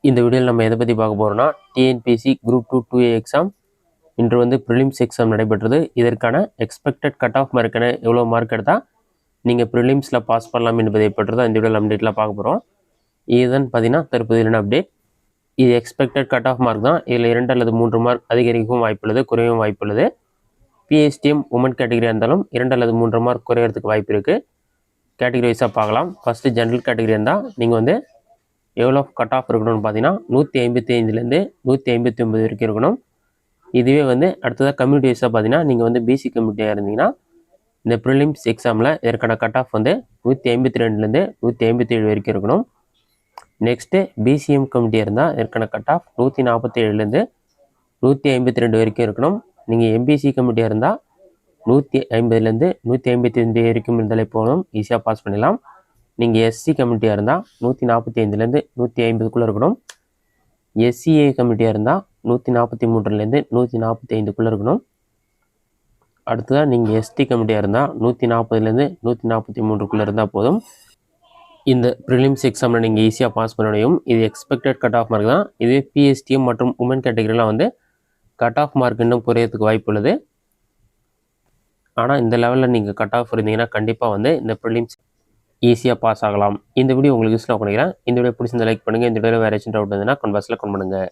இந்த வீடியோவில் நம்ம எதை பற்றி பார்க்க போகிறோம்னா டிஎன்பிஎஸ்சி குரூப் 2 எக்ஸாம் இன்று வந்து ப்ரிலிம்ஸ் எக்ஸாம் நடைபெற்றது. இதற்கான எக்ஸ்பெக்டட் கட் ஆஃப் மார்க்கென எவ்வளோ மார்க் எடுத்தால் நீங்கள் ப்ரிலிம்ஸில் பாஸ் பண்ணலாம் என்பதை பற்றி தான் இந்த வீடியோவில் அப்டேட்டில் பார்க்க போகிறோம். இதுதான் பார்த்தீங்கன்னா தற்போதைய அப்டேட். இது எக்ஸ்பெக்டட் கட் ஆஃப் மார்க் தான். இதில் 2 அல்லது 3 மார்க் அதிகரிக்கவும் வாய்ப்புள்ளது, குறையவும் வாய்ப்புள்ளது. பிஎஸ்டிஎம் உமன் கேட்டகரியாக இருந்தாலும் 2 அல்லது 3 மார்க் குறையிறதுக்கு வாய்ப்பு இருக்குது. கேட்டகரி வைஸாக பார்க்கலாம். ஃபஸ்ட்டு ஜென்ரல் கேட்டகரி இருந்தால் நீங்கள் வந்து எவ்வளோ கட் ஆஃப் இருக்கணும்னு பார்த்தீங்கன்னா 155லேருந்து 159 வரைக்கும் இருக்கணும். இதுவே வந்து அடுத்ததாக கம்யூனிட்டி வைஸாக பார்த்தீங்கன்னா நீங்கள் வந்து பிசி கம்யூனிட்டியாக இருந்தீங்கன்னா இந்த ப்ரிலிம்ஸ் எக்ஸாமில் இதற்கான கட் ஆஃப் வந்து 152லேருந்து 157 வரைக்கும் இருக்கணும். நெக்ஸ்ட்டு பிசிஎம் கம்யூனிட்டியாக இருந்தால் இதற்கான கட் ஆஃப் 147லேருந்து 152 வரைக்கும் இருக்கணும். நீங்கள் எம்பிசி கம்யூனிட்டியாக இருந்தால் 150லேருந்து 155 வரைக்கும் இருந்தாலே போகணும், ஈஸியாக பாஸ் பண்ணிடலாம். நீங்கள் எஸ்சி கம்யூனிட்டியாக இருந்தால் 145லேருந்து 150க்குள்ளே இருக்கணும். எஸ்சிஏ கம்யூனிட்டியாக இருந்தால் 143லேருந்து 145க்குள்ளே இருக்கணும். அடுத்ததாக நீங்கள் எஸ்டி கம்யூனிட்டியாக இருந்தால் 140லேருந்து 143க்குள்ளே இருந்தால் போதும். இந்த ப்ரிலிம்ஸ் எக்ஸாமில் நீங்கள் ஈஸியாக பாஸ் பண்ண முடியும். இது எக்ஸ்பெக்டட் கட் ஆஃப் மார்க் தான். இது பிஎஸ்டிஎம் மற்றும் உமன் கேட்டகரிலாம் வந்து கட் ஆஃப் மார்க் இன்னும் குறையிறதுக்கு வாய்ப்பு உள்ளது. ஆனால் இந்த லெவலில் நீங்கள் கட் ஆஃப் இருந்தீங்கன்னா கண்டிப்பாக வந்து இந்த ப்ரிலிம்ஸ் ஈஸியாக பாஸ் ஆகலாம். இந்த வீடியோ உங்களுக்கு யூஸ்ஃபுல்லாக பண்ணிக்கிறேன். இந்த வீடியோ பிடிச்சிருந்தா லைக் பண்ணுங்கள். இந்த வீடியோ வேறு ஏதாச்சும் டவுட் இருந்ததுன்னா கமெண்ட் பாக்ஸில் கமெண்ட் பண்ணுங்கள்.